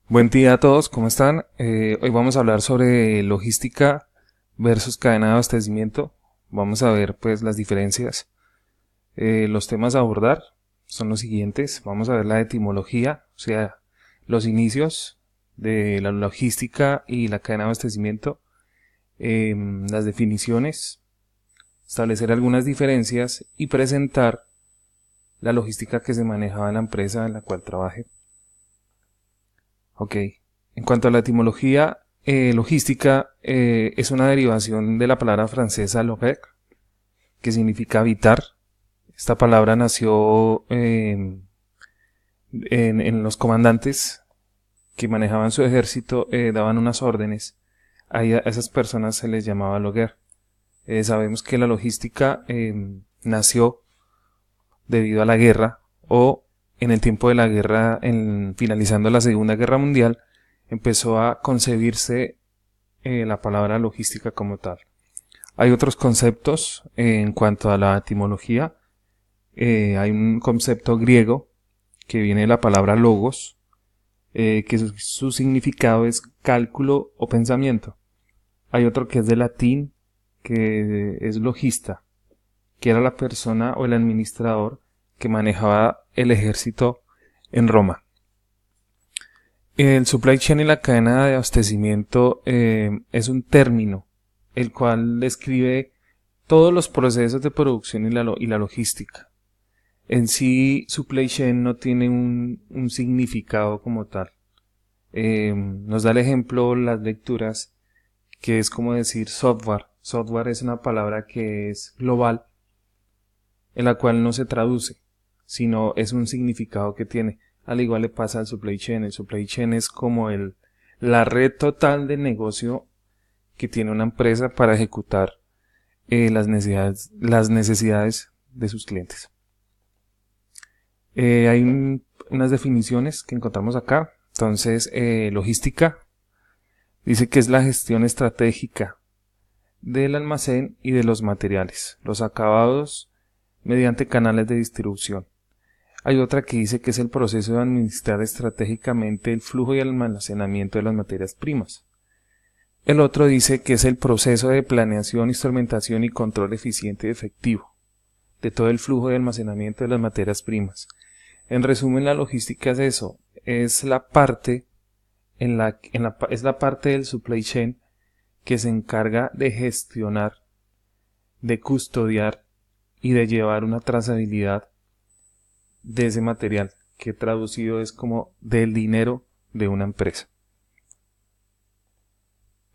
Buen día a todos, ¿cómo están? Hoy vamos a hablar sobre logística versus cadena de abastecimiento. Vamos a ver pues las diferencias. Los temas a abordar son los siguientes. Vamos a ver la etimología, o sea, los inicios de la logística y la cadena de abastecimiento, las definiciones, establecer algunas diferencias y presentar la logística que se manejaba en la empresa en la cual trabajé. Ok, en cuanto a la etimología, logística es una derivación de la palabra francesa loger, que significa habitar. Esta palabra nació en los comandantes que manejaban su ejército, daban unas órdenes. A esas personas se les llamaba loger. Sabemos que la logística nació debido a la guerra o en el tiempo de la guerra, finalizando la Segunda Guerra Mundial, empezó a concebirse la palabra logística como tal. Hay otros conceptos en cuanto a la etimología. Hay un concepto griego que viene de la palabra logos, que su significado es cálculo o pensamiento. Hay otro que es de latín, que es logista, que era la persona o el administrador que manejaba el ejército en Roma. El supply chain y la cadena de abastecimiento es un término el cual describe todos los procesos de producción y la logística. En sí, supply chain no tiene un significado como tal. Nos da el ejemplo las lecturas, que es como decir software. Software es una palabra que es global, en la cual no se traduce, sino es un significado que tiene. Al igual le pasa al supply chain. El supply chain es como la red total de negocio que tiene una empresa para ejecutar las necesidades de sus clientes. Hay unas definiciones que encontramos acá. Entonces, logística dice que es la gestión estratégica del almacén y de los materiales, los acabados mediante canales de distribución. Hay otra que dice que es el proceso de administrar estratégicamente el flujo y el almacenamiento de las materias primas. El otro dice que es el proceso de planeación, instrumentación y control eficiente y efectivo de todo el flujo de almacenamiento de las materias primas. En resumen, la logística es eso, es la parte es la parte del supply chain que se encarga de gestionar, de custodiar y de llevar una trazabilidad de ese material, que traducido es como del dinero de una empresa.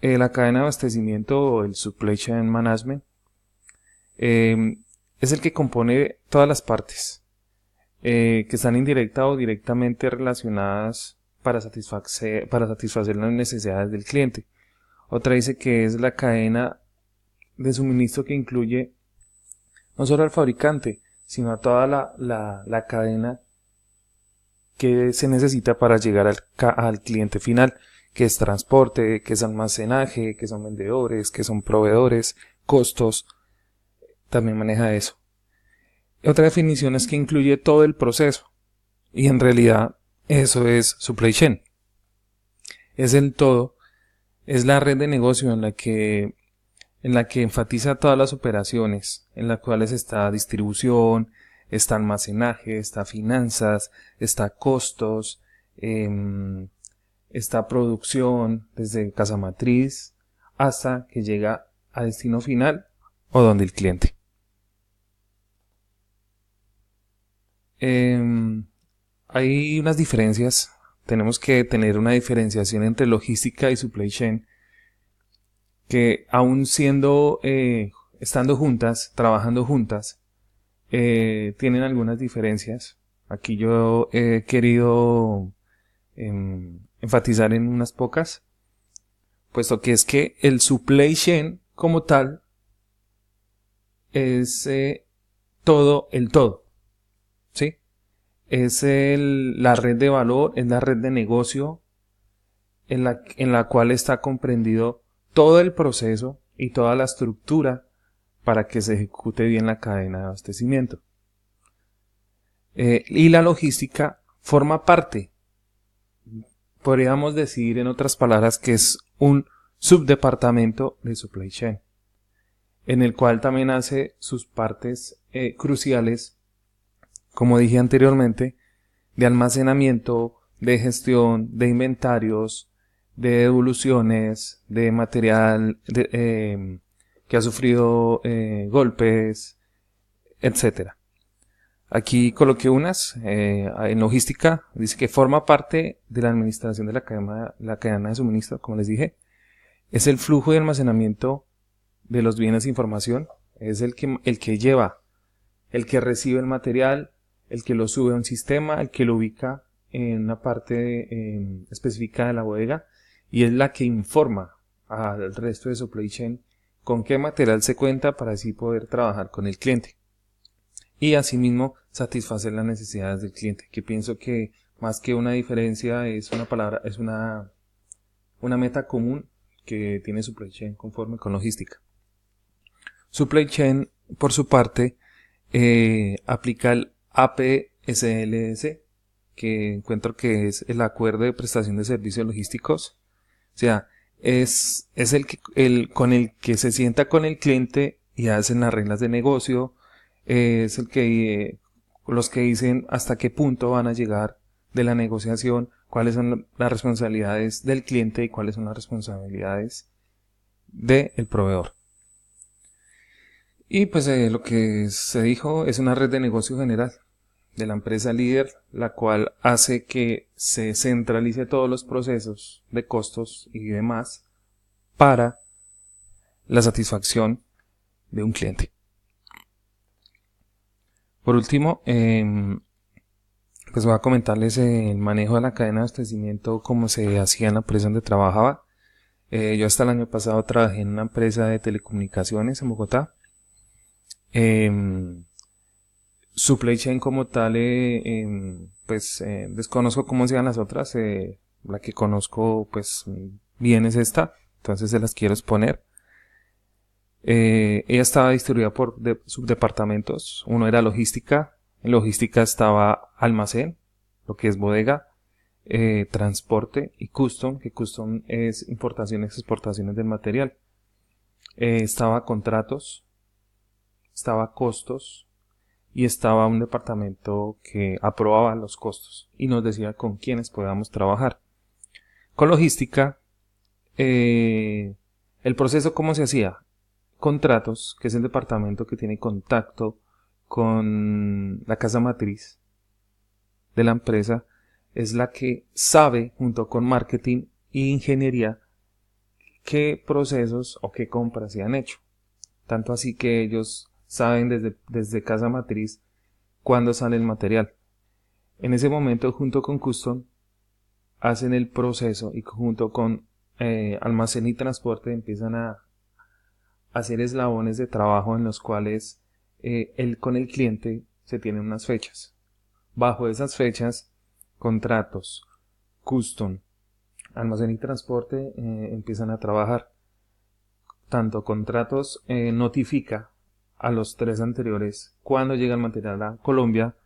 La cadena de abastecimiento o el supply chain management es el que compone todas las partes que están indirecta o directamente relacionadas para satisfacer las necesidades del cliente. Otra dice que es la cadena de suministro que incluye no solo al fabricante, sino a toda la cadena que se necesita para llegar al cliente final, que es transporte, que es almacenaje, que son vendedores, que son proveedores, costos, también maneja eso. Otra definición es que incluye todo el proceso, y en realidad eso es supply chain. Es el todo, es la red de negocio en la que enfatiza todas las operaciones, en las cuales está distribución, está almacenaje, está finanzas, está costos, está producción, desde casa matriz hasta que llega a destino final o donde el cliente. Hay unas diferencias. Tenemos que tener una diferenciación entre logística y supply chain, que aún estando juntas, trabajando juntas, tienen algunas diferencias. Aquí yo he querido enfatizar en unas pocas, puesto que es que el supply chain como tal es todo el todo, ¿sí? Es la red de valor, es la red de negocio en la cual está comprendido todo el proceso y toda la estructura para que se ejecute bien la cadena de abastecimiento. Y la logística forma parte Podríamos decir en otras palabras que es un subdepartamento de supply chain, en el cual también hace sus partes cruciales, como dije anteriormente, de almacenamiento, de gestión, de inventarios, de devoluciones, de material que ha sufrido golpes, etcétera. Aquí coloqué unas en logística, dice que forma parte de la administración de la cadena de suministro, como les dije. Es el flujo de almacenamiento de los bienes de información, es el que lleva, el que recibe el material, el que lo sube a un sistema, el que lo ubica en una parte específica de la bodega y es la que informa al resto de supply chain con qué material se cuenta para así poder trabajar con el cliente y asimismo satisfacer las necesidades del cliente, que pienso que más que una diferencia es una meta común que tiene supply chain conforme con logística. Supply chain, por su parte, aplica el APSLS, que encuentro que es el Acuerdo de Prestación de Servicios Logísticos. O sea, es con el que se sienta con el cliente y hacen las reglas de negocio, es el que los que dicen hasta qué punto van a llegar de la negociación, cuáles son las responsabilidades del cliente y cuáles son las responsabilidades del proveedor. Y pues lo que se dijo es una red de negocio general de la empresa líder, la cual hace que se centralice todos los procesos de costos y demás para la satisfacción de un cliente. Por último, pues voy a comentarles el manejo de la cadena de abastecimiento, como se hacía en la empresa donde trabajaba. Yo hasta el año pasado trabajé en una empresa de telecomunicaciones en Bogotá. Supply chain como tal, pues desconozco cómo sean las otras. La que conozco pues bien es esta, entonces se las quiero exponer. Ella estaba distribuida por subdepartamentos. Uno era logística. En logística estaba almacén, lo que es bodega, transporte y custom, que custom es importaciones y exportaciones del material. Estaba contratos, estaba costos y estaba un departamento que aprobaba los costos y nos decía con quiénes podíamos trabajar. Con logística, el proceso cómo se hacía. Contratos, que es el departamento que tiene contacto con la casa matriz de la empresa, es la que sabe junto con marketing e ingeniería qué procesos o qué compras se han hecho. Tanto así que ellos saben desde casa matriz cuándo sale el material. En ese momento, junto con Custom, hacen el proceso y junto con almacén y transporte empiezan a hacer eslabones de trabajo en los cuales con el cliente se tienen unas fechas. Bajo esas fechas, contratos, custom, almacén y transporte empiezan a trabajar. Tanto contratos notifica a los tres anteriores cuando llega el material a Colombia.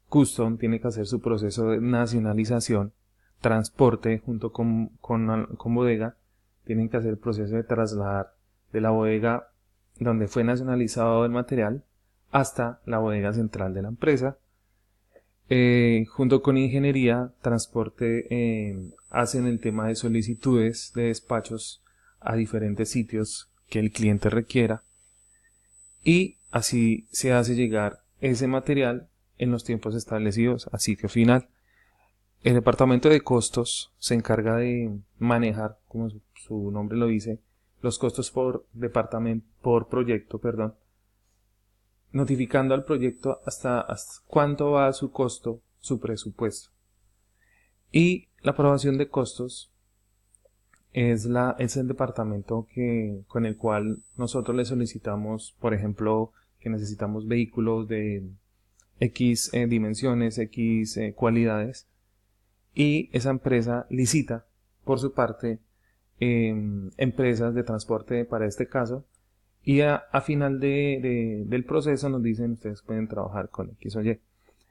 Custom tiene que hacer su proceso de nacionalización. Transporte junto con bodega tienen que hacer el proceso de trasladar de la bodega donde fue nacionalizado el material hasta la bodega central de la empresa. Junto con ingeniería, transporte, hacen el tema de solicitudes de despachos a diferentes sitios que el cliente requiera y así se hace llegar ese material en los tiempos establecidos a sitio final. El departamento de costos se encarga de manejar, como su nombre lo dice, los costos por proyecto, notificando al proyecto hasta cuánto va su costo, su presupuesto. Y la aprobación de costos es el departamento con el cual nosotros le solicitamos, por ejemplo, que necesitamos vehículos de X dimensiones, X cualidades, y esa empresa licita por su parte empresas de transporte para este caso, y a final del proceso nos dicen ustedes pueden trabajar con X o Y.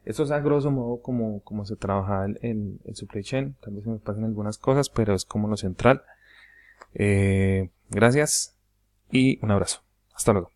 Eso es a grosso modo como se trabaja el supply chain. Tal vez se me pasen algunas cosas, pero es como lo central. Gracias y un abrazo. Hasta luego.